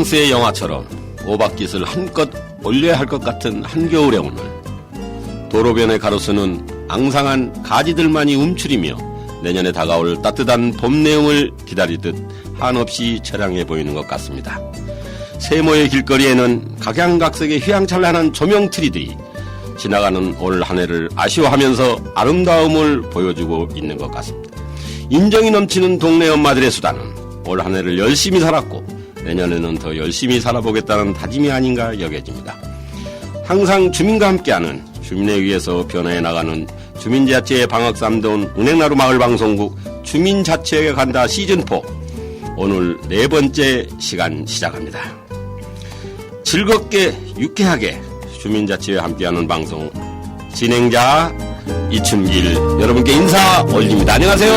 로망스의 영화처럼 오박깃을 한껏 올려야 할 것 같은 한겨울의 오늘, 도로변의 가로수는 앙상한 가지들만이 움츠리며 내년에 다가올 따뜻한 봄 내음을 기다리듯 한없이 처량해 보이는 것 같습니다. 세모의 길거리에는 각양각색의 휘황찬란한 조명트리들이 지나가는 올 한 해를 아쉬워하면서 아름다움을 보여주고 있는 것 같습니다. 인정이 넘치는 동네 엄마들의 수다는 올 한 해를 열심히 살았고 내년에는 더 열심히 살아보겠다는 다짐이 아닌가 여겨집니다. 항상 주민과 함께하는 주민에 의해서 변화해 나가는 주민자치의 방학삼돈 은행나루 마을방송국 주민자치에 간다 시즌4 오늘 4번째 시간 시작합니다. 즐겁게 유쾌하게 주민자치와 함께하는 방송 진행자 이춘길 여러분께 인사 올립니다. 안녕하세요.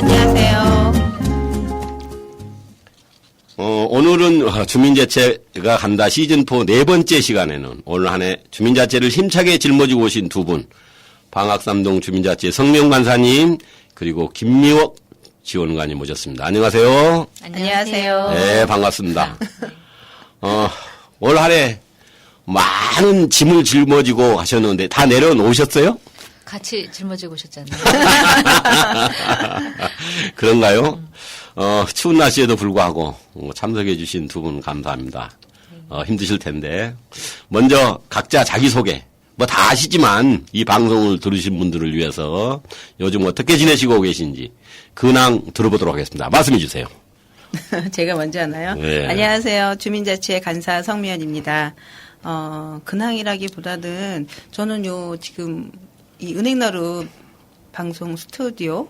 안녕하세요. 오늘은 주민자치가 간다 시즌4 4번째 시간에는 올 한 해 주민자치를 힘차게 짊어지고 오신 두 분, 방학삼동 주민자치 성명 간사님 그리고 김미옥 지원관님 모셨습니다. 안녕하세요. 안녕하세요. 네, 반갑습니다. 올 한 해 많은 짐을 짊어지고 가셨는데 다 내려놓으셨어요? 같이 짊어지고 오셨잖아요. 그런가요? 추운 날씨에도 불구하고 참석해 주신 두 분 감사합니다. 힘드실 텐데 먼저 각자 자기소개 뭐 다 아시지만 이 방송을 들으신 분들을 위해서 요즘 어떻게 지내시고 계신지 근황 들어보도록 하겠습니다. 말씀해 주세요. 제가 먼저 하나요? 네. 안녕하세요. 주민자치의 간사 성미연입니다. 근황이라기보다는 저는 지금 이 은행나루 방송 스튜디오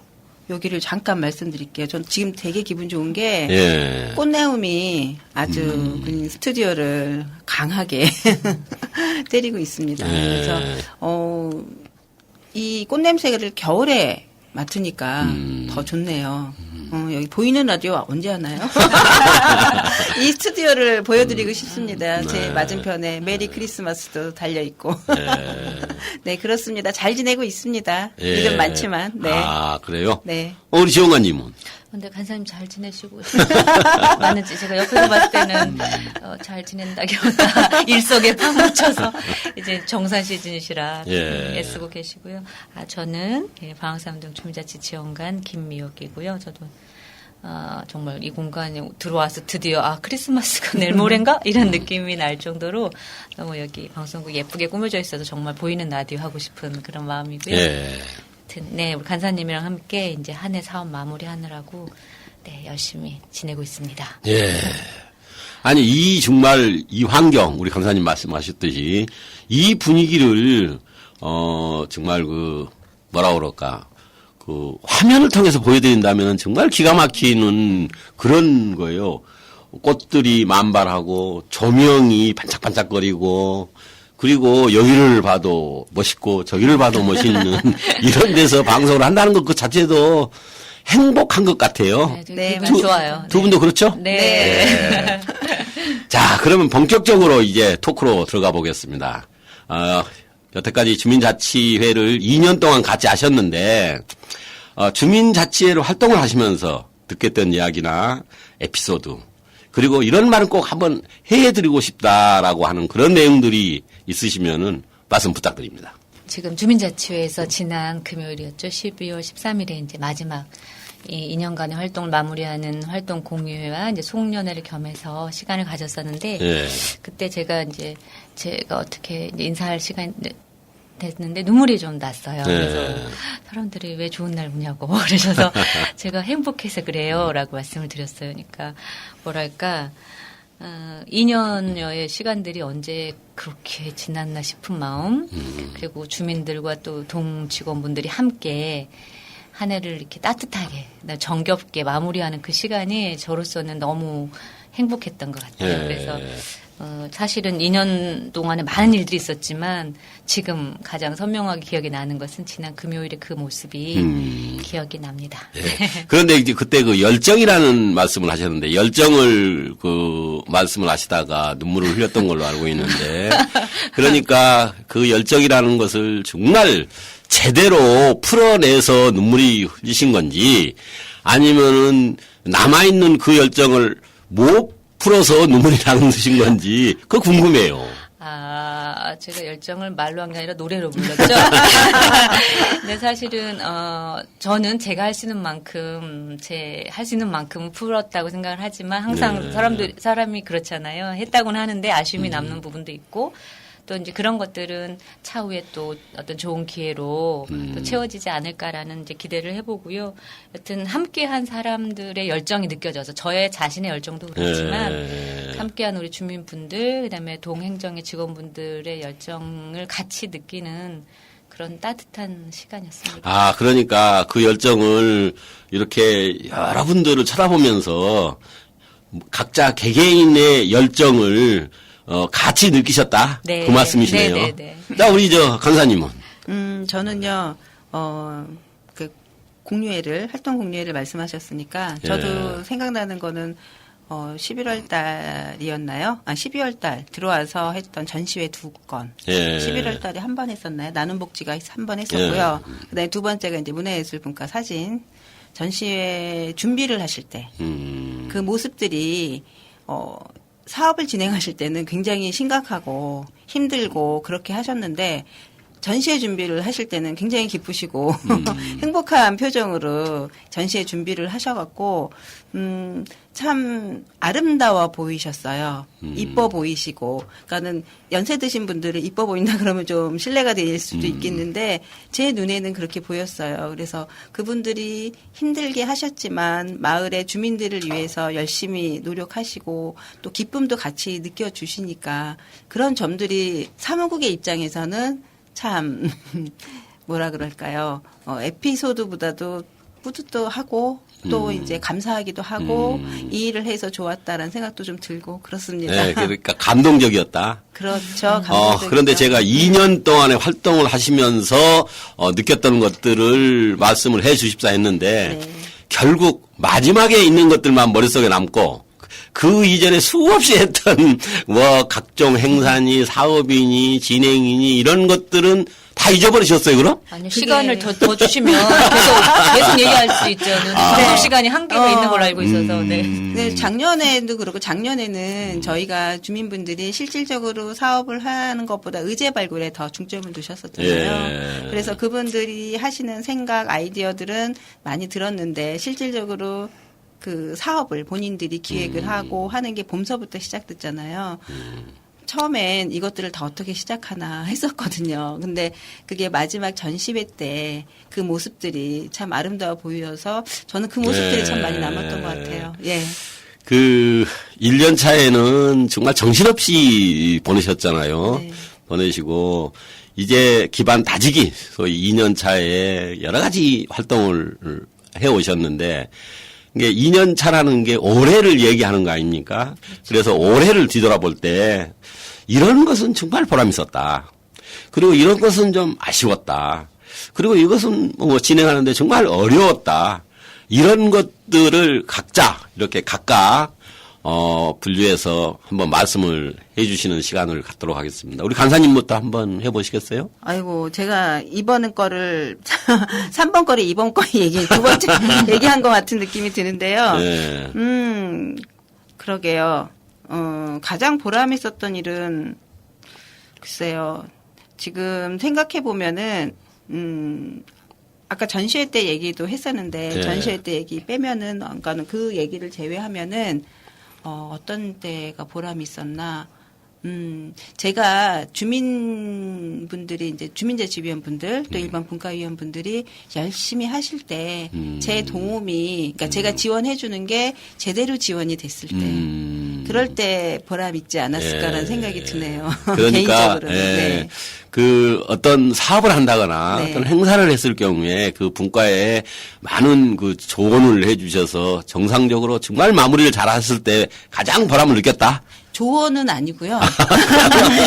여기를 잠깐 말씀드릴게요. 전 지금 되게 기분 좋은 게 예. 꽃내음이 아주 그 스튜디오를 강하게 때리고 있습니다. 그래서 이 꽃냄새를 겨울에 맡으니까 더 좋네요. 여기 보이는 라디오 언제 하나요? 이 스튜디오를 보여드리고 싶습니다. 제 맞은편에 메리 크리스마스도 달려있고. 네, 그렇습니다. 잘 지내고 있습니다. 예. 일은 많지만. 네. 아, 그래요? 네. 우리 지원관님은? 근데 간사님 잘 지내시고 많은지 제가 옆에서 봤을 때는 잘 지낸다기보다 일 속에 파묻혀서 이제 정산 시즌이시라 예. 애쓰고 계시고요. 저는 방학삼동 주민자치 지원관 김미옥이고요. 저도 정말 이 공간에 들어와서 드디어 크리스마스가 내일 모레인가? 이런 느낌이 날 정도로 너무 여기 방송국 예쁘게 꾸며져 있어서 정말 보이는 라디오 하고 싶은 그런 마음이고요. 예. 네, 우리 간사님이랑 함께 이제 한 해 사업 마무리하느라고 네, 열심히 지내고 있습니다. 예. 아니, 정말 이 환경, 우리 간사님 말씀하셨듯이 이 분위기를, 정말 뭐라 그럴까. 화면을 통해서 보여드린다면 정말 기가 막히는 그런 거예요. 꽃들이 만발하고 조명이 반짝반짝거리고 그리고 여기를 봐도 멋있고 저기를 봐도 멋있는 이런 데서 방송을 한다는 것 그 자체도 행복한 것 같아요. 네, 기분 좋아요. 두 분도 그렇죠? 네. 네. 자, 그러면 본격적으로 이제 토크로 들어가 보겠습니다. 여태까지 주민자치회를 2년 동안 같이 하셨는데 주민자치회로 활동을 하시면서 듣겠던 이야기나 에피소드 그리고 이런 말은 꼭 한번 해드리고 싶다라고 하는 그런 내용들이 있으시면은 말씀 부탁드립니다. 지금 주민자치회에서 지난 금요일이었죠. 12월 13일에 이제 마지막 이 2년간의 활동을 마무리하는 활동 공유회와 이제 송년회를 겸해서 시간을 가졌었는데 예. 그때 제가 어떻게 이제 인사할 시간 됐는데 눈물이 좀 났어요. 그래서 사람들이 왜 좋은 날 우냐고 그러셔서 제가 행복해서 그래요라고 말씀을 드렸어요. 그러니까 뭐랄까 2년여의 시간들이 언제 그렇게 지났나 싶은 마음 그리고 주민들과 또 동직원분들이 함께 한 해를 이렇게 따뜻하게 정겹게 마무리하는 그 시간이 저로서는 너무 행복했던 것 같아요. 그래서 사실은 2년 동안에 많은 일들이 있었지만 지금 가장 선명하게 기억이 나는 것은 지난 금요일의 그 모습이 기억이 납니다. 예. 그런데 이제 그때 열정이라는 말씀을 하셨는데 열정을 말씀을 하시다가 눈물을 흘렸던 걸로 알고 있는데 그러니까 그 열정이라는 것을 정말 제대로 풀어내서 눈물이 흘리신 건지 아니면은 남아있는 그 열정을 못 풀어서 눈물이 나는 건지 그거 궁금해요. 제가 열정을 말로 한 게 아니라 노래로 불렀죠. 근데 사실은, 저는 제가 할 수 있는 만큼, 할 수 있는 만큼 풀었다고 생각을 하지만 항상 사람이 그렇잖아요. 했다고는 하는데 아쉬움이 남는 부분도 있고, 또 이제 그런 것들은 차후에 또 어떤 좋은 기회로 또 채워지지 않을까라는 이제 기대를 해보고요. 여튼 함께한 사람들의 열정이 느껴져서 저의 자신의 열정도 그렇지만 함께한 우리 주민분들 그다음에 동행정의 직원분들의 열정을 같이 느끼는 그런 따뜻한 시간이었습니다. 그러니까 그 열정을 이렇게 여러분들을 쳐다보면서 각자 개개인의 열정을 같이 느끼셨다. 네. 그 말씀이시네요. 네. 자, 우리 간사님은. 저는요, 그 활동 공유회를 말씀하셨으니까, 저도 생각나는 거는, 11월 달이었나요? 12월 달 들어와서 했던 전시회 2건. 예. 11월 달에 한 번 했었나요? 나눔 복지가 한 번 했었고요. 그 다음에 두 번째가 이제 문화예술분과 사진. 전시회 준비를 하실 때, 그 모습들이, 사업을 진행하실 때는 굉장히 심각하고 힘들고 그렇게 하셨는데 전시회 준비를 하실 때는 굉장히 기쁘시고 행복한 표정으로 전시회 준비를 하셔갖고 참 아름다워 보이셨어요. 이뻐 보이시고, 그러니까는 연세 드신 분들은 이뻐 보인다 그러면 좀 신뢰가 될 수도 있겠는데 제 눈에는 그렇게 보였어요. 그래서 그분들이 힘들게 하셨지만 마을의 주민들을 위해서 열심히 노력하시고 또 기쁨도 같이 느껴주시니까 그런 점들이 사무국의 입장에서는 참 뭐라 그럴까요? 에피소드보다도 뿌듯도 하고 또 이제 감사하기도 하고 이 일을 해서 좋았다라는 생각도 좀 들고 그렇습니다. 네, 그러니까 감동적이었다. 그렇죠. 감동적이죠. 그런데 제가 2년 동안의 활동을 하시면서 느꼈던 것들을 말씀을 해 주십사 했는데 결국 마지막에 있는 것들만 머릿속에 남고 그 이전에 수없이 했던 각종 행사니 사업이니 진행이니 이런 것들은 다 잊어버리셨어요, 그럼? 아니요, 시간을 더 주시면 계속 얘기할 수 있죠. 방송 시간이 한계가 있는 걸로 알고 있어서, 네, 작년에도 그렇고, 작년에는 저희가 주민분들이 실질적으로 사업을 하는 것보다 의제 발굴에 더 중점을 두셨었잖아요. 그래서 그분들이 하시는 생각, 아이디어들은 많이 들었는데, 실질적으로 그 사업을 본인들이 기획을 하고 하는 게 봄서부터 시작됐잖아요. 처음엔 이것들을 다 어떻게 시작하나 했었거든요. 근데 그게 마지막 전시회 때 그 모습들이 참 아름다워 보여서 저는 그 모습들이 참 많이 남았던 것 같아요. 예. 그 1년 차에는 정말 정신없이 보내셨잖아요. 네. 보내시고 이제 기반 다지기 소위 2년 차에 여러 가지 활동을 해 오셨는데 이게 2년 차라는 게 올해를 얘기하는 거 아닙니까? 그래서 올해를 뒤돌아볼 때 이런 것은 정말 보람 있었다. 그리고 이런 것은 좀 아쉬웠다. 그리고 이것은 진행하는데 정말 어려웠다. 이런 것들을 각자 이렇게 각각 분류해서 한번 말씀을 해 주시는 시간을 갖도록 하겠습니다. 우리 간사님부터 한번 해 보시겠어요? 아이고, 제가 이번 거를 3번 거를 2번 거 두 번째 얘기한 것 같은 느낌이 드는데요. 네. 그러게요. 가장 보람 있었던 일은 글쎄요. 지금 생각해 보면은 아까 전시회 때 얘기도 했었는데 전시회 때 얘기 빼면은 그러니까는 그 얘기를 제외하면은 어떤 때가 보람이 있었나? 제가 주민분들이 이제 주민자치위원분들 또 일반 분과위원분들이 열심히 하실 때 제 도움이 그러니까 제가 지원해 주는 게 제대로 지원이 됐을 때 그럴 때 보람 있지 않았을까라는 생각이 드네요. 그러니까 개인적으로는. 네. 그 어떤 사업을 한다거나 어떤 행사를 했을 경우에 그 분과에 많은 그 조언을 해 주셔서 정상적으로 정말 마무리를 잘 했을 때 가장 보람을 느꼈다. 조언은 아니고요.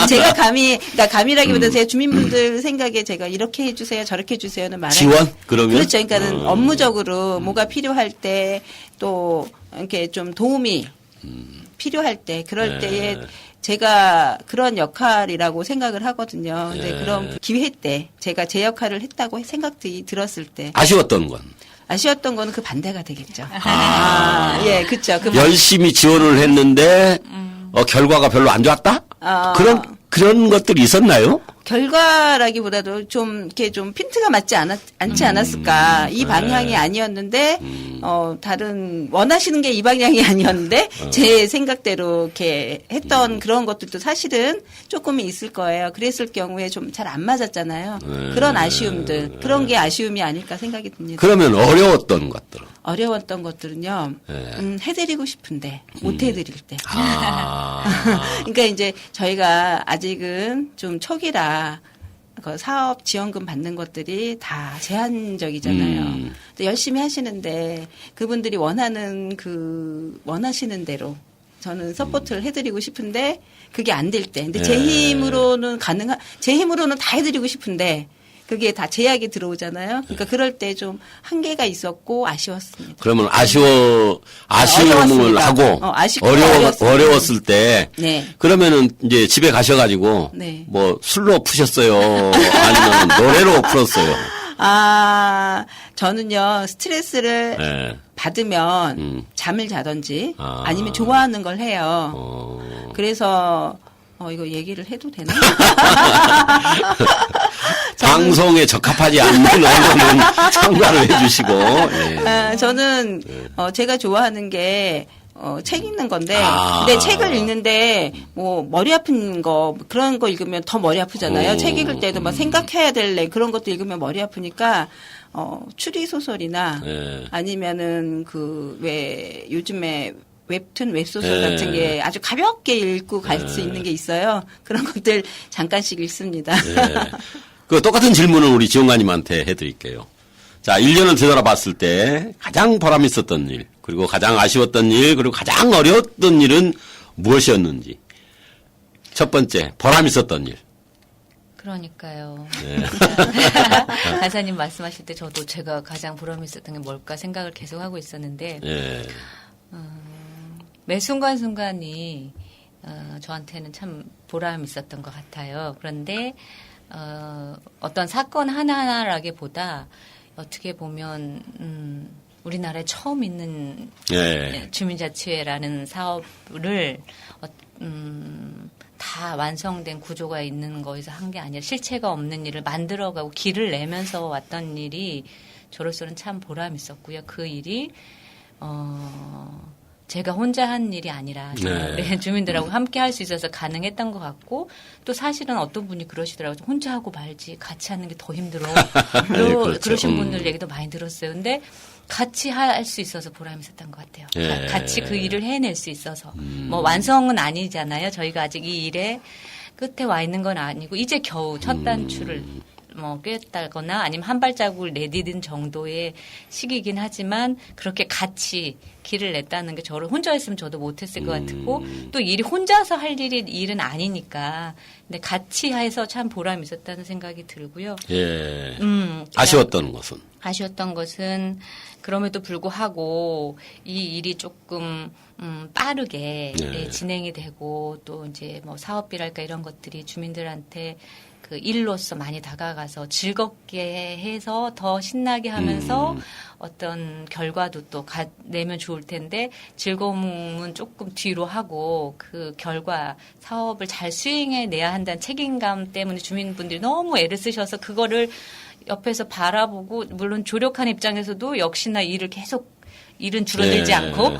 제가 그러니까 감이라기보다 제 주민분들 생각에 제가 이렇게 해주세요, 저렇게 해주세요는 말하는 지원? 그러면? 그렇죠. 그러니까는 업무적으로 뭐가 필요할 때 또 이렇게 좀 도움이 필요할 때 그럴 때에 제가 그런 역할이라고 생각을 하거든요. 근데 그런 기회 때 제가 제 역할을 했다고 생각이 들었을 때 아쉬웠던 건? 아쉬웠던 거는 그 반대가 되겠죠. 아. 그쵸. 열심히 지원을 했는데 결과가 별로 안 좋았다? 그런 것들이 있었나요? 결과라기보다도 좀 이렇게 좀 핀트가 맞지 않았을까. 이 방향이 아니었는데 다른 원하시는 게 이 방향이 아니었는데 제 생각대로 이렇게 했던 그런 것들도 사실은 조금은 있을 거예요. 그랬을 경우에 좀 잘 안 맞았잖아요. 그런 아쉬움들, 그런 게 아쉬움이 아닐까 생각이 듭니다. 그러면 어려웠던 것들은? 어려웠던 것들은요. 해드리고 싶은데 못 해드릴 때. 그러니까 이제 저희가 아직은 좀 초기라 그 사업 지원금 받는 것들이 다 제한적이잖아요. 근데 열심히 하시는데 그분들이 원하시는 대로 저는 서포트를 해드리고 싶은데 그게 안 될 때. 근데 제 힘으로는 제 힘으로는 다 해드리고 싶은데 그게 다 제약이 들어오잖아요. 그러니까 그럴 때 좀 한계가 있었고 아쉬웠습니다. 그러면 아쉬움을 어려웠습니다. 하고 어려웠을 때 네. 그러면은 이제 집에 가셔가지고 네. 뭐 술로 푸셨어요? 아니면 노래로 풀었어요? 저는요 스트레스를 네. 받으면 잠을 자든지 아니면 좋아하는 걸 해요. 그래서 이거 얘기를 해도 되나? 방송에 적합하지 않는 언어는 참가를 해주시고. 저는 제가 좋아하는 게 책 읽는 건데, 근데 책을 읽는데 뭐 머리 아픈 거 그런 거 읽으면 더 머리 아프잖아요. 책 읽을 때도 막 생각해야 될래 그런 것도 읽으면 머리 아프니까 추리 소설이나 아니면은 왜 요즘에 웹툰, 웹소설 같은 게 아주 가볍게 읽고 갈 수 있는 게 있어요. 그런 것들 잠깐씩 읽습니다. 그 똑같은 질문을 우리 지원관님한테 해드릴게요. 자, 1년을 되돌아봤을 때 가장 보람 있었던 일, 그리고 가장 아쉬웠던 일, 그리고 가장 어려웠던 일은 무엇이었는지. 첫 번째, 보람 있었던 일. 그러니까요. 간사님 말씀하실 때 저도 제가 가장 보람 있었던 게 뭘까 생각을 계속 하고 있었는데 매 순간순간이 저한테는 참 보람 있었던 것 같아요. 그런데 어떤 사건 하나하나라기보다 어떻게 보면 우리나라에 처음 있는 주민자치회라는 사업을 다 완성된 구조가 있는 거에서 한 게 아니라 실체가 없는 일을 만들어가고 길을 내면서 왔던 일이 저로서는 참 보람 있었고요. 그 일이 제가 혼자 한 일이 아니라 우리 주민들하고 함께 할 수 있어서 가능했던 것 같고 또 사실은 어떤 분이 그러시더라고요. 혼자 하고 말지 같이 하는 게 더 힘들어. 그렇죠. 그러신 분들 얘기도 많이 들었어요. 근데 같이 할 수 있어서 보람이 있었던 것 같아요. 같이 그 일을 해낼 수 있어서. 뭐 완성은 아니잖아요. 저희가 아직 이 일에 끝에 와 있는 건 아니고 이제 겨우 첫 단추를 꿰었다거나 아니면 한 발자국을 내디딘 정도의 시기이긴 하지만 그렇게 같이 길을 냈다는 게 저를 혼자 했으면 저도 못했을 것 같고 또 일이 혼자서 할 일은 아니니까 근데 같이 해서 참 보람이 있었다는 생각이 들고요. 아쉬웠던 것은? 아쉬웠던 것은 그럼에도 불구하고 이 일이 조금 빠르게 진행이 되고 또 이제 뭐 사업비랄까 이런 것들이 주민들한테 그 일로서 많이 다가가서 즐겁게 해서 더 신나게 하면서 어떤 결과도 또 내면 좋을 텐데 즐거움은 조금 뒤로 하고 그 결과 사업을 잘 수행해내야 한다는 책임감 때문에 주민분들이 너무 애를 쓰셔서 그거를 옆에서 바라보고 물론 조력한 입장에서도 역시나 일은 줄어들지 않고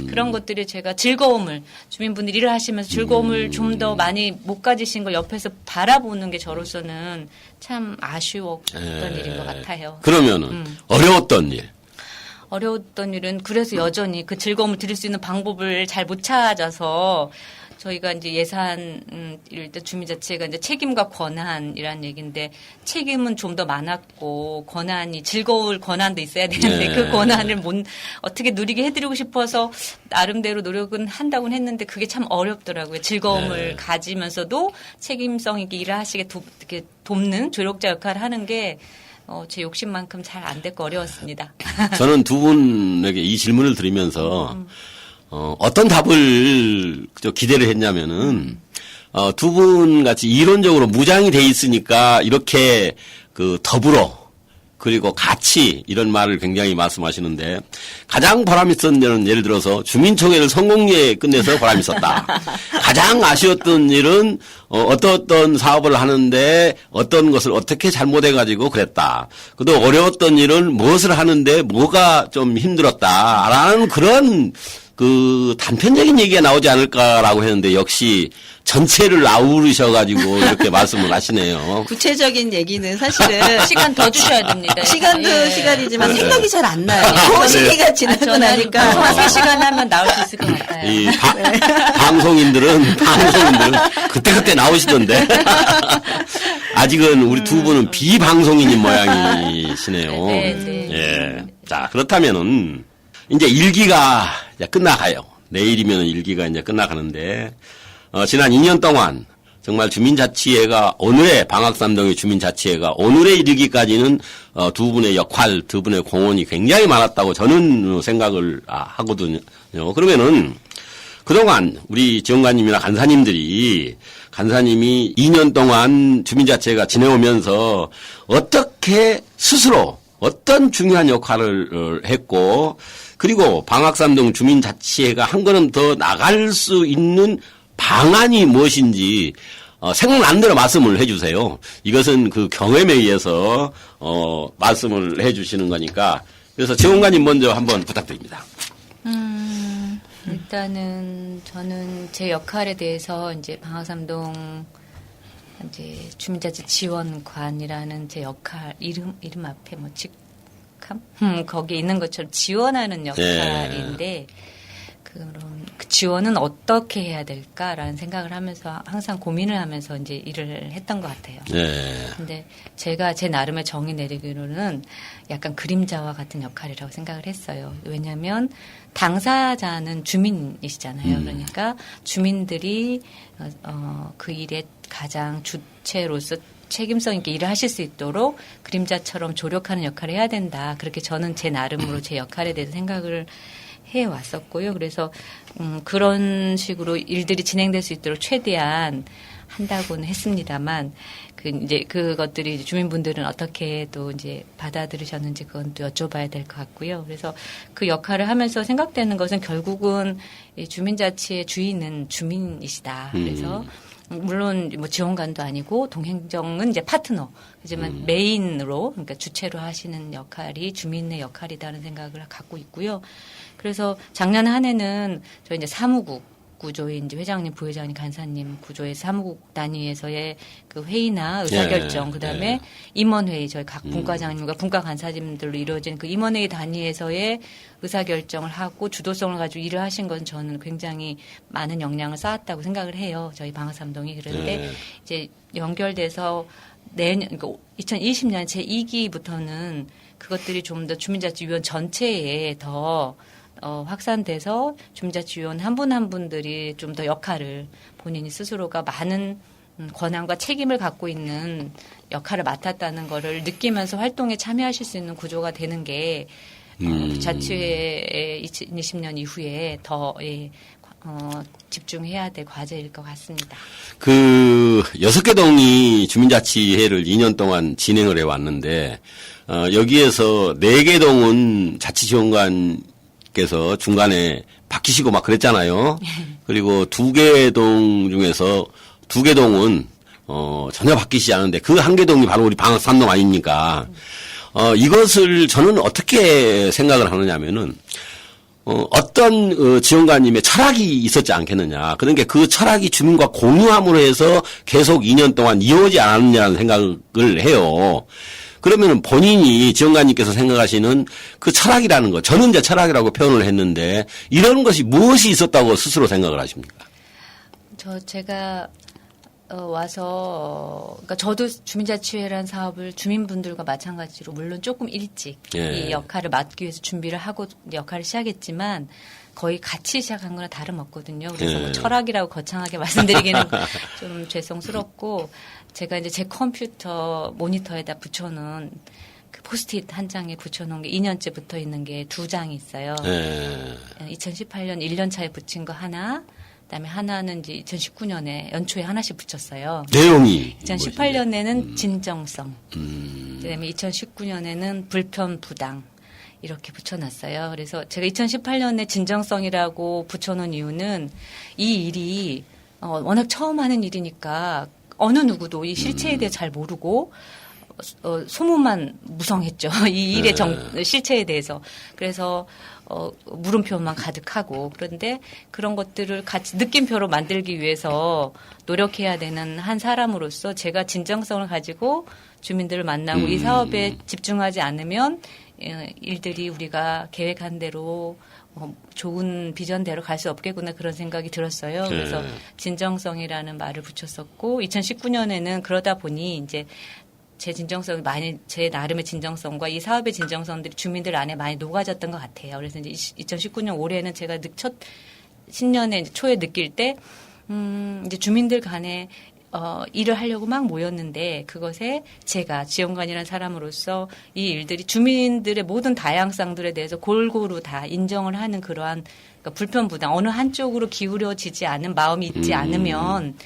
그런 것들이 제가 즐거움을 주민분들이 일을 하시면서 즐거움을 좀 더 많이 못 가지신 걸 옆에서 바라보는 게 저로서는 참 아쉬웠던 일인 것 같아요. 그러면은 어려웠던 일. 어려웠던 일은 그래서 여전히 그 즐거움을 드릴 수 있는 방법을 잘 못 찾아서 저희가 이제 이럴 때 주민자치회가 이제 책임과 권한이라는 얘기인데 책임은 좀 더 많았고 즐거울 권한도 있어야 되는데 그 권한을 어떻게 누리게 해드리고 싶어서 나름대로 노력은 한다고는 했는데 그게 참 어렵더라고요. 즐거움을 가지면서도 책임성 있게 일을 하시게 이렇게 돕는 조력자 역할을 하는 게 제 욕심만큼 잘 안 됐고 어려웠습니다. 저는 두 분에게 이 질문을 드리면서 어떤 답을 기대를 했냐면은 두 분 같이 이론적으로 무장이 돼 있으니까 이렇게 더불어 그리고 가치 이런 말을 굉장히 말씀하시는데 가장 보람 있었던 일은 예를 들어서 주민총회를 성공리에 끝내서 보람 있었다. 가장 아쉬웠던 일은 어떤 사업을 하는데 어떤 것을 어떻게 잘못해가지고 그랬다. 그도 어려웠던 일은 무엇을 하는데 뭐가 좀 힘들었다라는 그런 그 단편적인 얘기가 나오지 않을까라고 했는데 역시 전체를 아우르셔가지고 이렇게 말씀을 하시네요. 구체적인 얘기는 사실은 시간 더 주셔야 됩니다. 시간도 예. 시간이지만 네. 생각이 잘 안 나요. 그 시기가 지나고 저는 나니까. 한 3시간 하면 나올 수 있을 것 같아요. 이 방송인들은 그때그때 나오시던데. 아직은 우리 두 분은 비방송인인 모양이시네요. 네, 네. 예. 자, 그렇다면은 이제 일기가 이제 끝나가요. 내일이면 일기가 이제 끝나가는데, 지난 2년 동안 정말 주민자치회가 오늘의 방학삼동의 주민자치회가 오늘의 이르기까지는 두 분의 역할, 두 분의 공헌이 굉장히 많았다고 저는 생각을 하거든요. 그러면은 그동안 우리 지원관님이나 간사님이 2년 동안 주민자치회가 지내오면서 어떻게 스스로 어떤 중요한 역할을 했고 그리고 방학삼동 주민자치회가 한 걸음 더 나갈 수 있는 방안이 무엇인지 생각난 대로 말씀을 해주세요. 이것은 그 경험에 의해서 말씀을 해주시는 거니까 그래서 지원관님 먼저 한번 부탁드립니다. 일단은 저는 제 역할에 대해서 이제 방학삼동 이제 주민자치 지원관이라는 제 역할 이름 앞에 뭐 직함 거기에 있는 것처럼 지원하는 역할인데 그럼 그 지원은 어떻게 해야 될까라는 생각을 하면서 항상 고민을 하면서 이제 일을 했던 것 같아요. 네. 근데 제가 제 나름의 정의 내리기로는 약간 그림자와 같은 역할이라고 생각을 했어요. 왜냐하면 당사자는 주민이시잖아요. 그러니까 주민들이 그 일에 가장 주체로서 책임성 있게 일을 하실 수 있도록 그림자처럼 조력하는 역할을 해야 된다. 그렇게 저는 제 나름으로 제 역할에 대해서 생각을 해왔었고요. 그래서 그런 식으로 일들이 진행될 수 있도록 최대한 한다고는 했습니다만 이제 그것들이 주민분들은 어떻게 또 이제 받아들이셨는지 그건 또 여쭤봐야 될 것 같고요. 그래서 그 역할을 하면서 생각되는 것은 결국은 이 주민자치의 주인은 주민이시다. 그래서 물론 뭐 지원관도 아니고 동행정은 이제 파트너. 하지만 메인으로 그러니까 주체로 하시는 역할이 주민의 역할이라는 생각을 갖고 있고요. 그래서 작년 한 해는 저희 이제 사무국 구조의 이제 회장님, 부회장님, 간사님 구조의 사무국 단위에서의 그 회의나 의사결정, 그다음에 임원회의 저희 각 분과장님과 분과간사님들로 이루어진 그 임원회의 단위에서의 의사결정을 하고 주도성을 가지고 일을 하신 건 저는 굉장히 많은 역량을 쌓았다고 생각을 해요. 저희 방학삼동이. 그런데 이제 연결돼서 내년, 그러니까 2020년 제2기부터는 그것들이 좀 더 주민자치위원 전체에 더 확산돼서 주민자치위원 한 분 한 분들이 좀 더 역할을 본인이 스스로가 많은 권한과 책임을 갖고 있는 역할을 맡았다는 거를 느끼면서 활동에 참여하실 수 있는 구조가 되는 게 자치회 2020년 이후에 더 집중해야 될 과제일 것 같습니다. 그 6개 동이 주민자치회를 2년 동안 진행을 해왔는데 여기에서 4개 동은 자치지원관께서 중간에 바뀌시고 막 그랬잖아요. 그리고 2개 동 중에서 2개 동은 전혀 바뀌시지 않은데 그 1개 동이 바로 우리 방학삼동 아닙니까? 이것을 저는 어떻게 생각을 하느냐면은 어떤 지원관님의 철학이 있었지 않겠느냐. 그러니까 그 철학이 주민과 공유함으로 해서 계속 2년 동안 이어오지 않았느냐는 생각을 해요. 그러면은 본인이 지원관님께서 생각하시는 그 철학이라는 거, 저는 이제 철학이라고 표현을 했는데 이런 것이 무엇이 있었다고 스스로 생각을 하십니까? 제가 와서 그러니까 저도 주민자치회라는 사업을 주민분들과 마찬가지로 물론 조금 일찍 이 역할을 맡기 위해서 준비를 하고 역할을 시작했지만 거의 같이 시작한 거나 다름없거든요. 그래서 뭐 철학이라고 거창하게 말씀드리기는 좀 죄송스럽고 제가 이제 제 컴퓨터 모니터에다 붙여놓은 그 포스트잇 한 장에 붙여놓은 게 2년째 붙어 있는 게 2장이 있어요. 2018년 1년 차에 붙인 거 하나, 그다음에 하나는 이제 2019년에 연초에 하나씩 붙였어요. 내용이 2018년에는 진정성, 그다음에 2019년에는 불편부당 이렇게 붙여놨어요. 그래서 제가 2018년에 진정성이라고 붙여놓은 이유는 이 일이 워낙 처음 하는 일이니까 어느 누구도 이 실체에 대해 잘 모르고 소문만 무성했죠. 이 일의 실체에 대해서. 그래서 물음표만 가득하고 그런데 그런 것들을 같이 느낌표로 만들기 위해서 노력해야 되는 한 사람으로서 제가 진정성을 가지고 주민들을 만나고 이 사업에 집중하지 않으면 일들이 우리가 계획한 대로 좋은 비전대로 갈 수 없겠구나 그런 생각이 들었어요. 그래서 진정성이라는 말을 붙였었고 2019년에는 그러다 보니 이제 제 진정성 제 나름의 진정성과 이 사업의 진정성들이 주민들 안에 많이 녹아졌던 것 같아요. 그래서 이제 2019년 올해는 제가 첫 신년에 초에 느낄 때 이제 주민들 간에 일을 하려고 막 모였는데 그것에 제가 지원관이라는 사람으로서 이 일들이 주민들의 모든 다양성들에 대해서 골고루 다 인정을 하는 그러한 그러니까 불편부당 어느 한쪽으로 기울어지지 않은 마음이 있지 않으면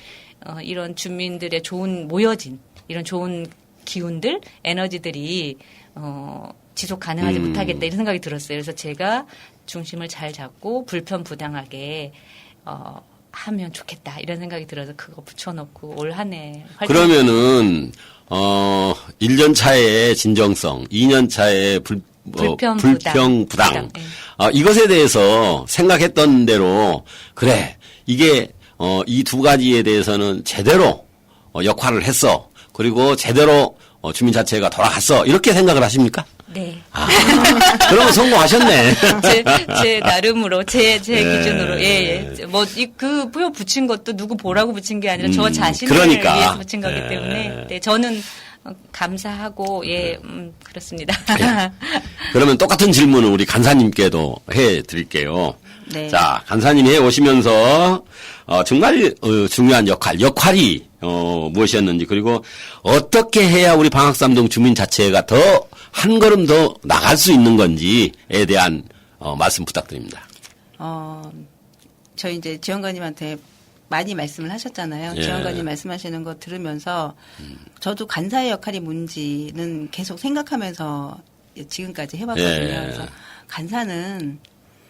이런 주민들의 모여진 이런 좋은 기운들, 에너지들이 지속 가능하지 못하겠다 이런 생각이 들었어요. 그래서 제가 중심을 잘 잡고 불편부당하게 하면 좋겠다 이런 생각이 들어서 그거 붙여놓고 올 한 해 그러면은 1년 차의 진정성, 2년 차의 불평부당. 네. 이것에 대해서 생각했던 대로 그래 이게 이 두 가지에 대해서는 제대로 역할을 했어. 그리고 제대로 주민자치회가 돌아갔어. 이렇게 생각을 하십니까? 네. 그러면 성공하셨네. 제 나름으로, 제 기준으로, 그 표 붙인 것도 누구 보라고 붙인 게 아니라 저 자신을 위해서 붙인 거기 때문에, 네, 저는 감사하고, 그렇습니다. 그러면 똑같은 질문을 우리 간사님께도 해 드릴게요. 네. 자, 간사님이 해 오시면서, 정말, 중요한 역할이, 무엇이었는지, 그리고 어떻게 해야 우리 방학삼동 주민자치회가 한 걸음 더 나갈 수 있는 건지에 대한, 말씀 부탁드립니다. 저희 이제 지원관님한테 많이 말씀을 하셨잖아요. 예. 지원관님 말씀하시는 거 들으면서 저도 간사의 역할이 뭔지는 계속 생각하면서 지금까지 해봤거든요. 예. 그래서 간사는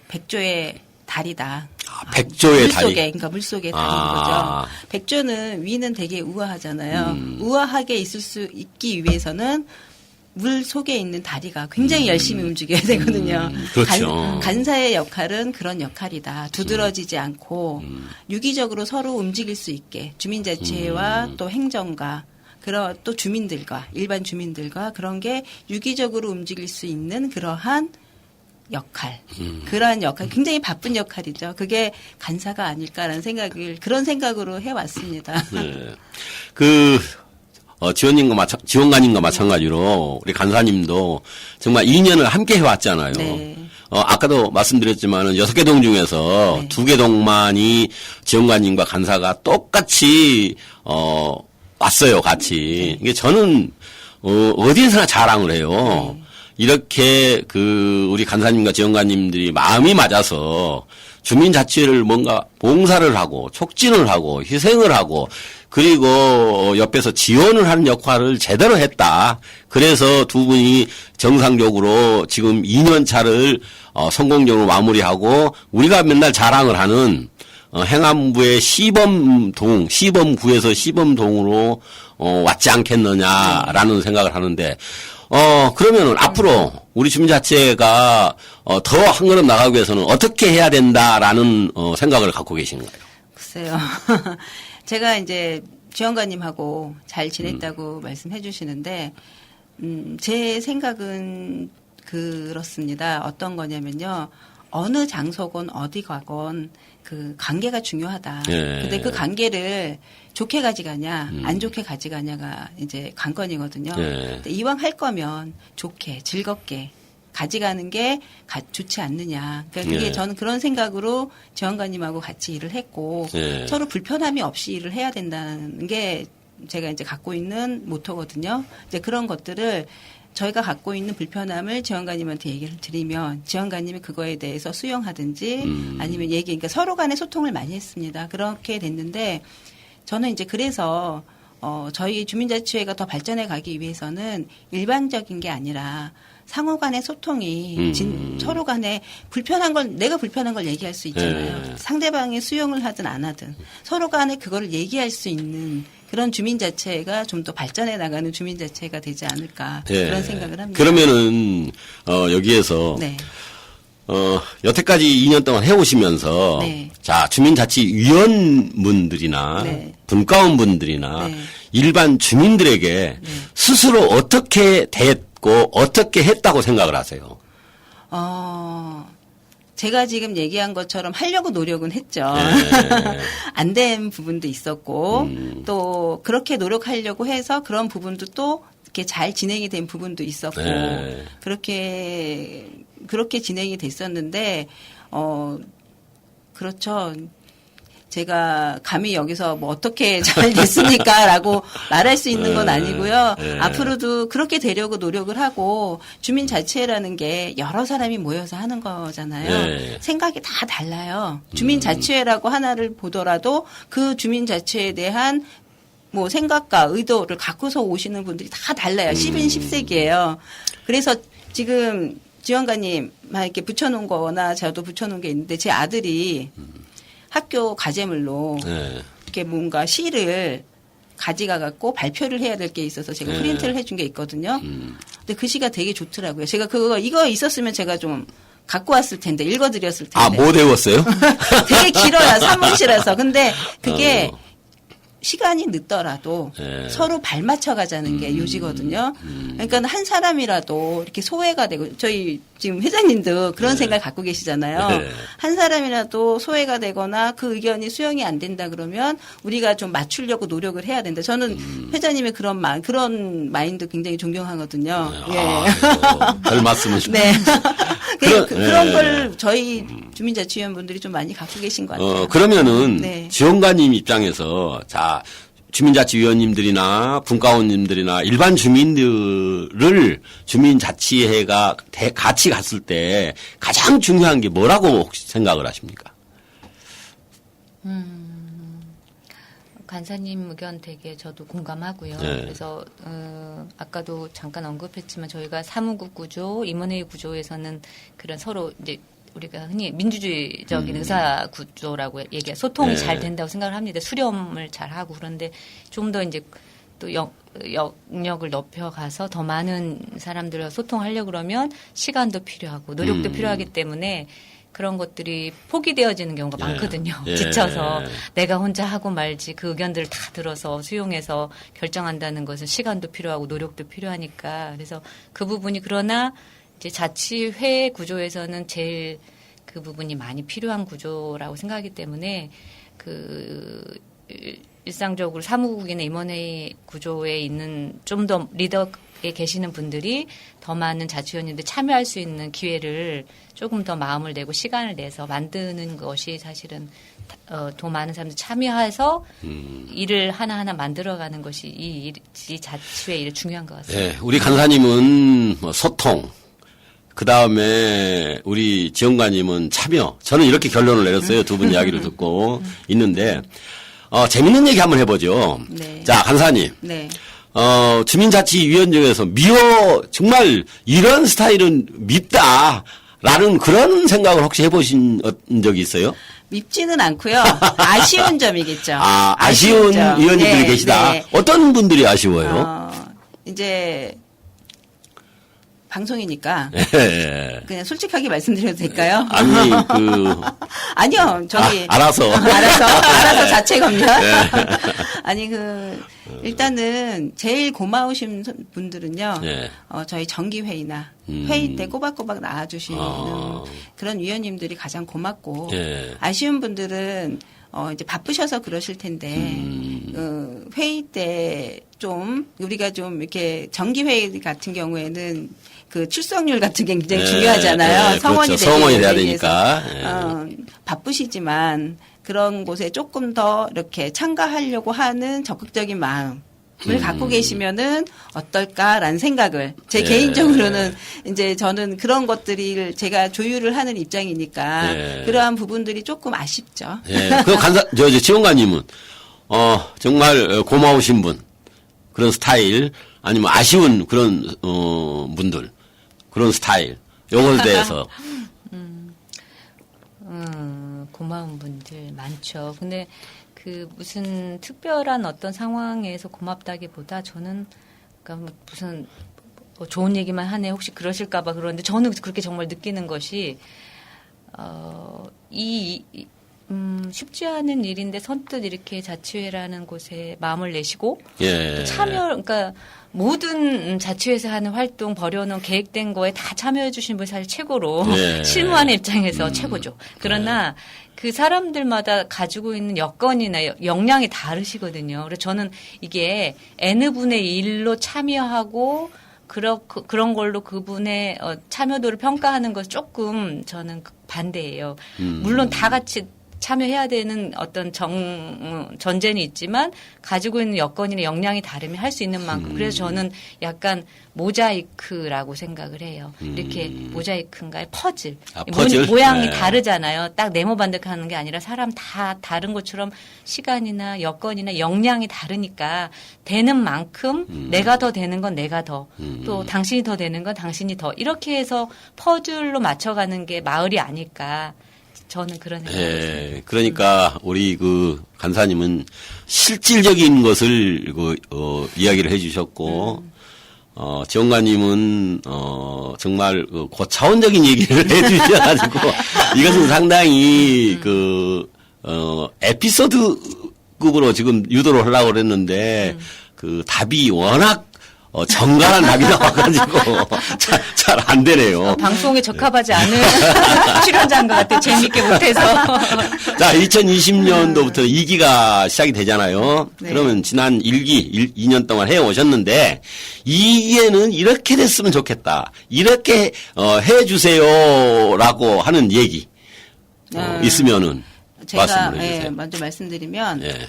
백조의 다리다. 백조의 다리. 그러니까 물속의 다리인 거죠. 백조는 위는 되게 우아하잖아요. 우아하게 있기 위해서는 물 속에 있는 다리가 굉장히 열심히 움직여야 되거든요. 그렇죠. 간사의 역할은 그런 역할이다. 두드러지지 않고 유기적으로 서로 움직일 수 있게 주민자치회와 또 행정가 또 주민들과 일반 주민들과 그런 게 유기적으로 움직일 수 있는 그러한 역할, 그러한 역할, 굉장히 바쁜 역할이죠. 그게 간사가 아닐까라는 그런 생각으로 해왔습니다. 네. 지원관님과 마찬가지로 우리 간사님도 정말 2년을 함께 해왔잖아요. 네. 아까도 말씀드렸지만은 6개 동 중에서 네. 2개 동만이 지원관님과 간사가 똑같이, 왔어요, 같이. 네. 이게 저는, 어디에서나 자랑을 해요. 네. 이렇게 우리 간사님과 지원관님들이 마음이 맞아서 주민자치회를 뭔가 봉사를 하고 촉진을 하고 희생을 하고 그리고 옆에서 지원을 하는 역할을 제대로 했다. 그래서 두 분이 정상적으로 지금 2년 차를 성공적으로 마무리하고 우리가 맨날 자랑을 하는 행안부의 시범구에서 시범동으로 왔지 않겠느냐라는 생각을 하는데 그러면은 앞으로 우리 주민자치회가 더 한 걸음 나가기 위해서는 어떻게 해야 된다라는 생각을 갖고 계신가요? 글쎄요. 제가 이제 지원관님하고 잘 지냈다고 말씀해 주시는데, 제 생각은 그렇습니다. 어떤 거냐면요. 어느 장소건 어디 가건 그 관계가 중요하다. 예. 근데 그 관계를 좋게 가져가냐, 안 좋게 가져가냐가 이제 관건이거든요. 예. 근데 이왕 할 거면 좋게, 즐겁게 가져가는 게 좋지 않느냐. 그러니까 그게 예. 저는 그런 생각으로 지원관님하고 같이 일을 했고 예. 서로 불편함이 없이 일을 해야 된다는 게 제가 이제 갖고 있는 모토거든요. 이제 그런 것들을 저희가 갖고 있는 불편함을 지원관님한테 얘기를 드리면 지원관님이 그거에 대해서 수용하든지 아니면 그러니까 서로 간에 소통을 많이 했습니다. 그렇게 됐는데 저는 이제 그래서 저희 주민자치회가 더 발전해 가기 위해서는 일반적인 게 아니라 상호 간의 소통이 서로 간에 내가 불편한 걸 얘기할 수 있잖아요. 네. 상대방이 수용을 하든 안 하든 서로 간에 그거를 얘기할 수 있는 그런 주민자치회가 좀 더 발전해 나가는 주민자치회가 되지 않을까 네. 그런 생각을 합니다. 그러면은 여기에서 네. 여태까지 2년 동안 해오시면서 네. 자 주민자치위원분들이나 네. 분과원분들이나 네. 일반 주민들에게 스스로 어떻게 됐고 어떻게 했다고 생각을 하세요? 제가 지금 얘기한 것처럼 하려고 노력은 했죠. 네. 안 된 부분도 있었고 또 그렇게 노력하려고 해서 그런 부분도 또 이렇게 잘 진행이 된 부분도 있었고 네. 그렇게 진행이 됐었는데 그렇죠. 제가 감히 여기서 뭐 어떻게 잘 됐습니까라고 말할 수 있는 건 아니고요. 네. 앞으로도 그렇게 되려고 노력을 하고 주민자치회라는 게 여러 사람이 모여서 하는 거잖아요. 네. 생각이 다 달라요. 주민자치회라고 하나를 보더라도 그 주민자치회에 대한 뭐 생각과 의도를 갖고서 오시는 분들이 다 달라요. 10인 10색이에요. 그래서 지금 지원관님 막 이렇게 붙여놓은 거나 저도 붙여놓은 게 있는데 제 아들이 학교 과제물로 네. 이렇게 뭔가 시를 가지가 갖고 발표를 해야 될 게 있어서 제가 네. 프린트를 해준 게 있거든요. 근데 그 시가 되게 좋더라고요. 제가 이거 있었으면 제가 좀 갖고 왔을 텐데 읽어드렸을 텐데. 못 외웠어요? 되게 길어요. 산문시라서. 근데 그게 시간이 늦더라도 네. 서로 발맞춰 가자는 게 요지거든요. 그러니까 한 사람이라도 이렇게 소외가 되고 저희 지금 회장님도 그런 생각 갖고 계시잖아요. 네. 한 사람이라도 소외가 되거나 그 의견이 수용이 안 된다 그러면 우리가 좀 맞추려고 노력을 해야 된다. 저는 회장님의 그런 마인드 굉장히 존경하거든요. 별 말씀을 네. 그런 네. 걸 저희 주민자치위원분들이 좀 많이 갖고 계신 것 같아요. 그러면은 네. 지원관님 입장에서 자 주민자치위원님들이나 분과원님들이나 일반 주민들을 주민자치회가 같이 갔을 때 가장 중요한 게 뭐라고 혹시 생각을 하십니까? 간사님 의견 되게 저도 공감하고요. 네. 그래서 아까도 잠깐 언급했지만 저희가 사무국 구조, 임원회의 구조에서는 그런 서로 이제 우리가 흔히 민주주의적인 의사 구조라고 얘기해 소통이 네. 잘 된다고 생각을 합니다. 수렴을 잘 하고 그런데 좀 더 이제 또 영역을 높여가서 더 많은 사람들과 소통하려고 그러면 시간도 필요하고 노력도 필요하기 때문에 그런 것들이 포기되어지는 경우가 많거든요. 예. 지쳐서 내가 혼자 하고 말지 그 의견들을 다 들어서 수용해서 결정한다는 것은 시간도 필요하고 노력도 필요하니까 그래서 그 부분이 그러나 이제 자치회 구조에서는 제일 그 부분이 많이 필요한 구조라고 생각하기 때문에 일상적으로 사무국이나 임원회의 구조에 있는 좀 더 리더에 계시는 분들이 더 많은 자치위원님들 참여할 수 있는 기회를 조금 더 마음을 내고 시간을 내서 만드는 것이 사실은 더 많은 사람들 참여해서 일을 하나하나 만들어가는 것이 이 자치회 일이 중요한 것 같습니다. 네, 우리 간사님은 소통, 그 다음에 우리 지원관님은 참여. 저는 이렇게 결론을 내렸어요. 두 분 이야기를 듣고 있는데 재밌는 얘기 한번 해보죠. 네. 자, 간사님. 네. 주민자치위원 중에서 정말 이런 스타일은 밉다라는 그런 생각을 혹시 해보신 적이 있어요? 밉지는 않고요. 아쉬운 점이겠죠. 아쉬운 점. 위원님들이 네, 계시다. 네. 어떤 분들이 아쉬워요? 이제 방송이니까 예. 그냥 솔직하게 말씀드려도 될까요? 아니, 아니요. 저기 알아서. 알아서 자체 검열. 아니 일단은 제일 고마우신 분들은요. 네. 저희 정기 회의나 회의 때 꼬박꼬박 나와주시는 그런 위원님들이 가장 고맙고 네. 아쉬운 분들은 이제 바쁘셔서 그러실 텐데 회의 때 좀 우리가 좀 이렇게 정기 회의 같은 경우에는 그 출석률 같은 게 굉장히 중요하잖아요. 성원이 그렇죠. 성원이 돼야 되기 위해서. 되니까. 바쁘시지만 그런 곳에 조금 더 이렇게 참가하려고 하는 적극적인 마음 갖고 계시면은 어떨까라는 생각을 제 예. 개인적으로는 이제 저는 그런 것들을 제가 조율을 하는 입장이니까 예. 그러한 부분들이 조금 아쉽죠. 예. 그 지원관님은, 정말 고마우신 분, 그런 스타일, 아니면 아쉬운 그런, 분들, 그런 스타일, 요거에 대해서. 고마운 분들 많죠. 근데 그 무슨 특별한 어떤 상황에서 고맙다기보다 저는 그러니까 뭐 무슨 좋은 얘기만 하네 혹시 그러실까봐 그러는데 저는 그렇게 정말 느끼는 것이 쉽지 않은 일인데 선뜻 이렇게 자치회라는 곳에 마음을 내시고 예. 또 참여 그러니까 모든 자치회에서 하는 활동 벌여놓은 계획된 거에 다 참여해 주신 분이 사실 최고로 예. 실무하는 입장에서 최고죠. 그러나 그 사람들마다 가지고 있는 여건이나 역량이 다르시거든요. 그래서 저는 이게 N분의 1로 참여하고 그런 걸로 그분의 참여도를 평가하는 것 조금 저는 반대예요. 물론 다 같이 참여해야 되는 어떤 전제는 있지만 가지고 있는 여건이나 역량이 다르면 할 수 있는 만큼 그래서 저는 약간 모자이크라고 생각을 해요. 이렇게 모자이크인가요? 퍼즐. 퍼즐? 모양이 네. 다르잖아요. 딱 네모반듯하는 게 아니라 사람 다 다른 것처럼 시간이나 여건이나 역량이 다르니까 되는 만큼 내가 더 되는 건 내가 더 또 당신이 더 되는 건 당신이 더 이렇게 해서 퍼즐로 맞춰가는 게 마을이 아닐까. 저는 그런 생각이 있습니다. 예, 그러니까 우리 그 간사님은 실질적인 것을 이야기를 해주셨고, 지원관님은 정말 고차원적인 얘기를 해주셔가지고 이것은 상당히 에피소드급으로 지금 유도를 하려고 그랬는데 그 답이 워낙 정갈한 답이 나와가지고 잘 안 되네요. 방송에 적합하지 않은 출연자인 것 같아요. 재밌게 못해서. 자, 2020년도부터 2기가 시작이 되잖아요. 네. 그러면 지난 1기, 2년 동안 해오셨는데 2기에는 이렇게 됐으면 좋겠다. 이렇게 해주세요라고 하는 얘기 있으면은 제가 말씀을 해주세요. 먼저 말씀드리면 예.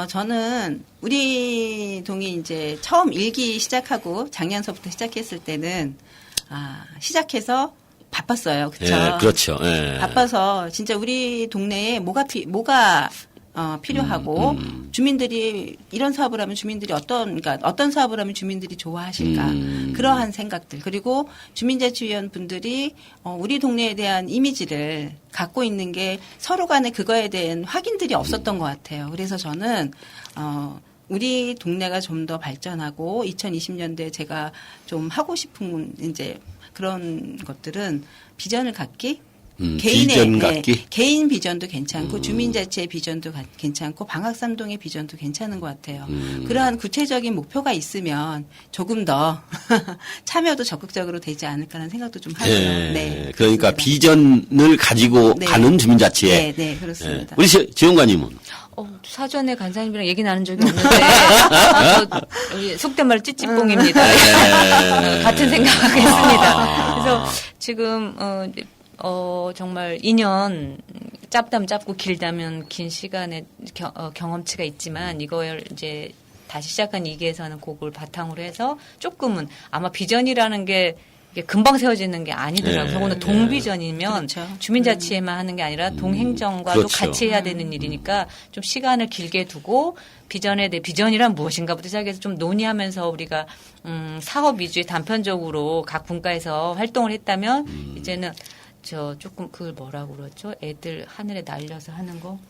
저는 우리 동이 이제 처음 1기 시작하고 작년서부터 시작했을 때는 시작해서 바빴어요. 그렇죠? 예, 그렇죠. 예. 바빠서 진짜 우리 동네에 뭐가 필요하고 주민들이 이런 사업을 하면 주민들이 그러니까 어떤 사업을 하면 주민들이 좋아하실까 그러한 생각들 그리고 주민자치위원 분들이 우리 동네에 대한 이미지를 갖고 있는 게 서로 간에 그거에 대한 확인들이 없었던 것 같아요. 그래서 저는 우리 동네가 좀 더 발전하고 2020년대에 제가 좀 하고 싶은 이제 그런 것들은 비전을 갖기 비전 갖기? 개인 비전도 괜찮고 주민자치의 비전도 괜찮고 방학삼동의 비전도 괜찮은 것 같아요. 그러한 구체적인 목표가 있으면 조금 더 참여도 적극적으로 되지 않을까라는 생각도 좀 하고요. 예. 네, 그러니까 그렇습니다. 비전을 가지고 네. 가는 주민자치회. 네, 그렇습니다. 우리 지원관님은? 사전에 간사님이랑 얘기 나눈 적이 없는데 속된 말로 찌찌뽕입니다. 같은 생각하고 있습니다. 그래서 지금 정말 2년 짧다면 짧고 길다면 긴 시간의 경험치가 있지만 이걸 이제 다시 시작한 2기에서는 그걸 바탕으로 해서 조금은 아마 비전이라는 게 이게 금방 세워지는 게 아니더라고요. 더구나 동비전이면 그렇죠. 주민자치에만 하는 게 아니라 동행정과도 그렇죠. 같이 해야 되는 일이니까 좀 시간을 길게 두고 비전에 대해 비전이란 무엇인가부터 시작해서 좀 논의하면서 우리가 사업 위주의 단편적으로 각 분과에서 활동을 했다면 이제는 조금 그걸 뭐라고 그러죠? 애들 하늘에 날려서 하는 거?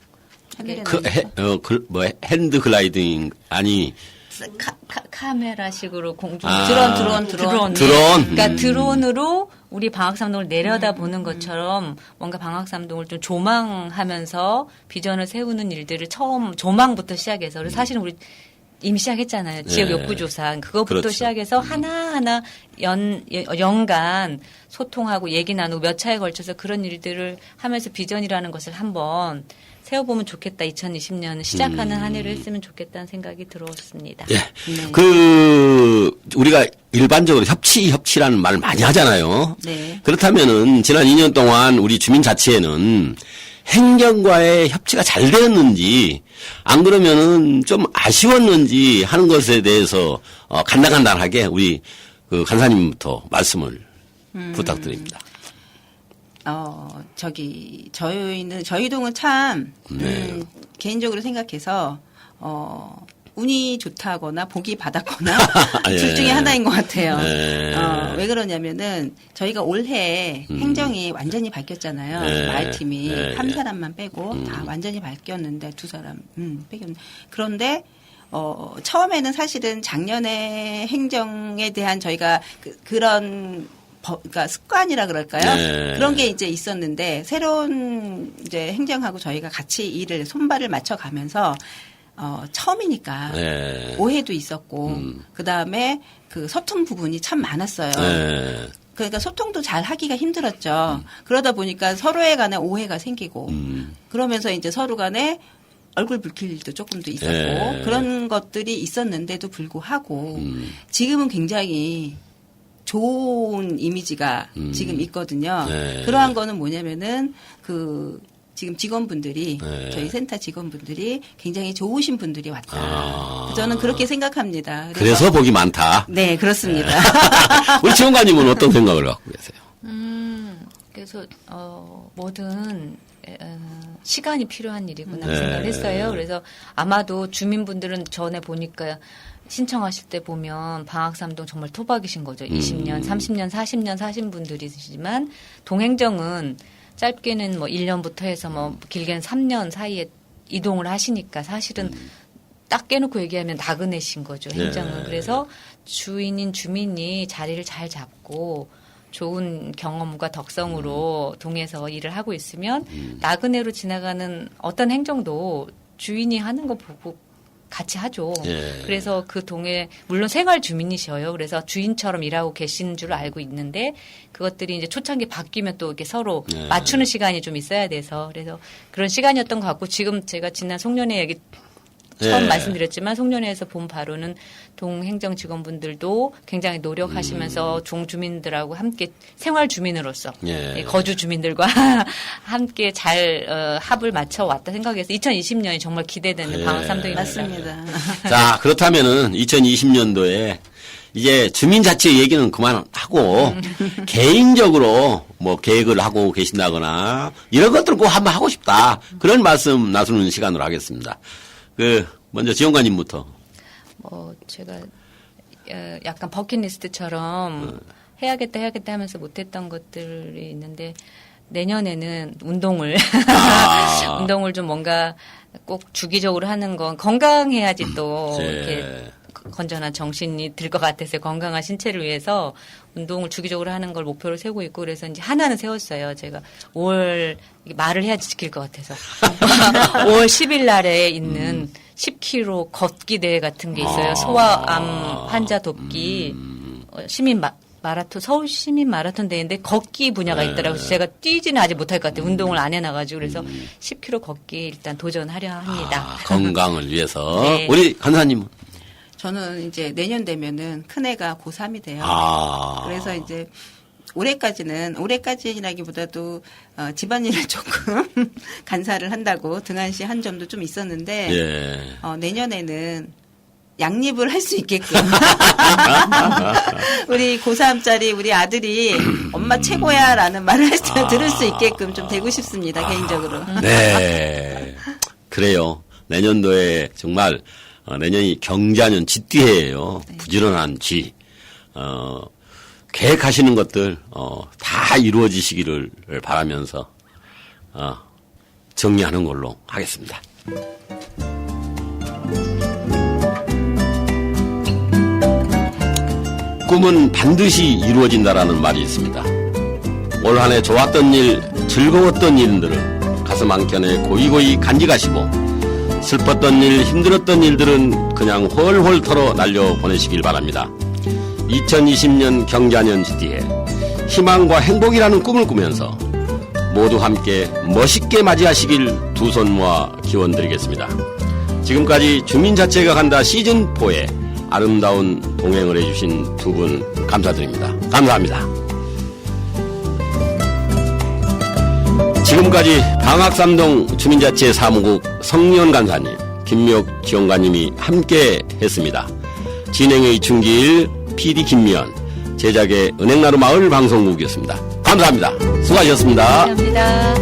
핸드 글라이딩 아니 카메라식으로 공중 드론. 그러니까 드론으로 우리 방학삼동을 내려다보는 것처럼 뭔가 방학삼동을 좀 조망하면서 비전을 세우는 일들을 처음 조망부터 시작해서 그래서 사실은 우리 이미 시작했잖아요. 지역 욕구조사. 그것부터 그렇죠. 시작해서 하나하나 연간 소통하고 얘기 나누고 몇 차에 걸쳐서 그런 일들을 하면서 비전이라는 것을 한번 세워보면 좋겠다. 2020년 시작하는 한 해를 했으면 좋겠다는 생각이 들었습니다. 예. 네. 우리가 일반적으로 협치라는 말을 많이 하잖아요. 네. 그렇다면은 지난 2년 동안 우리 주민자치회는 행정과의 협치가 잘 되었는지 안 그러면은 좀 아쉬웠는지 하는 것에 대해서 간단하게 우리 그 간사님부터 말씀을 부탁드립니다. 저희 동은 참, 네. 개인적으로 생각해서, 운이 좋다거나 복이 받았거나 예. 둘 중에 하나인 것 같아요. 예. 왜 그러냐면은 저희가 올해 행정이 완전히 바뀌었잖아요. 예. 마을팀이 예. 한 사람만 빼고 다 완전히 바뀌었는데 두 사람 빼겼는데 그런데 처음에는 사실은 작년에 행정에 대한 저희가 그런 그러니까 습관이라 그럴까요? 네. 그런 게 이제 있었는데 새로운 이제 행정하고 저희가 같이 일을 손발을 맞춰 가면서 처음이니까 네. 오해도 있었고 그 다음에 그 서툰 부분이 참 많았어요. 네. 그러니까 소통도 잘 하기가 힘들었죠. 그러다 보니까 서로에 관한 오해가 생기고 그러면서 이제 서로 간에 얼굴 붉힐 일도 조금 더 있었고 네. 그런 것들이 있었는데도 불구하고 지금은 굉장히 좋은 이미지가 지금 있거든요. 네. 그러한 거는 뭐냐면은 지금 직원분들이 네. 저희 센터 직원분들이 굉장히 좋으신 분들이 왔다. 아. 저는 그렇게 생각합니다. 그래서 복이 많다. 네 그렇습니다. 우리 지원관님은 어떤 생각을 갖고 계세요? 그래서 뭐든 시간이 필요한 일이구나 네. 생각을 했어요. 그래서 아마도 주민분들은 전에 보니까 신청하실 때 보면 방학삼동 정말 토박이신 거죠. 20년, 30년, 40년 사신 분들이시지만 동행정은 짧게는 뭐 1년부터 해서 뭐 길게는 3년 사이에 이동을 하시니까 사실은 딱 깨놓고 얘기하면 나그네신 거죠. 행정은. 네. 그래서 주인인 주민이 자리를 잘 잡고 좋은 경험과 덕성으로 동에서 일을 하고 있으면 나그네로 지나가는 어떤 행정도 주인이 하는 거 보고 같이 하죠. 예. 그래서 그 동에 물론 생활 주민이셔요. 그래서 주인처럼 일하고 계시는 줄 알고 있는데 그것들이 이제 초창기 바뀌면 또 이렇게 서로 예. 맞추는 시간이 좀 있어야 돼서 그래서 그런 시간이었던 것 같고 지금 제가 지난 송년회 얘기 처음 예. 말씀드렸지만 송년회에서 본 바로는 동행정 직원분들도 굉장히 노력하시면서 종주민들하고 함께 생활 주민으로서 예. 거주 주민들과 함께 잘 합을 맞춰 왔다 생각해서 2020년이 정말 기대되는 예. 방학삼동입니다. 맞습니다. 자, 그렇다면은 2020년도에 이제 주민자치 얘기는 그만하고 개인적으로 뭐 계획을 하고 계신다거나 이런 것들 꼭 한번 하고 싶다. 그런 말씀 나누는 시간으로 하겠습니다. 먼저 지원관님부터. 제가 약간 버킷리스트처럼 해야겠다 하면서 못했던 것들이 있는데 내년에는 운동을 운동을 좀 뭔가 꼭 주기적으로 하는 건 건강해야지 또 이렇게 건전한 정신이 들 것 같아서 건강한 신체를 위해서 운동을 주기적으로 하는 걸 목표로 세우고 있고 그래서 이제 하나는 세웠어요. 제가 5월 말을 해야지 지킬 것 같아서 5월 10일 날에 있는 10km 걷기 대회 같은 게 있어요. 소아암 환자 돕기 시민 마라톤 서울 시민 마라톤 대회인데 걷기 분야가 있더라고요. 제가 뛰지는 아직 못할 것 같아요. 운동을 안 해놔가지고 그래서 10km 걷기 일단 도전하려 합니다. 건강을 위해서. 네. 우리 간사님은? 저는 이제 내년 되면은 큰애가 고3이 돼요. 그래서 이제 올해까지라기보다도 집안일을 조금 간사를 한다고 등한시한 점도 좀 있었는데 예. 내년에는 양립을 할 수 있게끔 우리 고3짜리 우리 아들이 엄마 최고야라는 말을 들을 수 있게끔 좀 되고 싶습니다. 개인적으로. 네. 그래요. 내년도에 정말 내년이 경자년 쥐띠해예요. 네. 부지런한 쥐. 계획하시는 것들 다 이루어지시기를 바라면서 정리하는 걸로 하겠습니다. 꿈은 반드시 이루어진다라는 말이 있습니다. 올 한 해 좋았던 일, 즐거웠던 일들은 가슴 한켠에 고이고이 간직하시고 슬펐던 일, 힘들었던 일들은 그냥 홀홀 털어 날려보내시길 바랍니다. 2020년 경자년 쥐띠에 희망과 행복이라는 꿈을 꾸면서 모두 함께 멋있게 맞이하시길 두 손 모아 기원드리겠습니다. 지금까지 주민자치가 간다 시즌4에 아름다운 동행을 해주신 두 분 감사드립니다. 감사합니다. 지금까지 방학삼동 주민자치 사무국 성리원 간사님, 김미옥 지원관님이 함께 했습니다. 진행의 이충길, PD 김미연, 제작의 은행나루 마을 방송국이었습니다. 감사합니다. 수고하셨습니다. 감사합니다.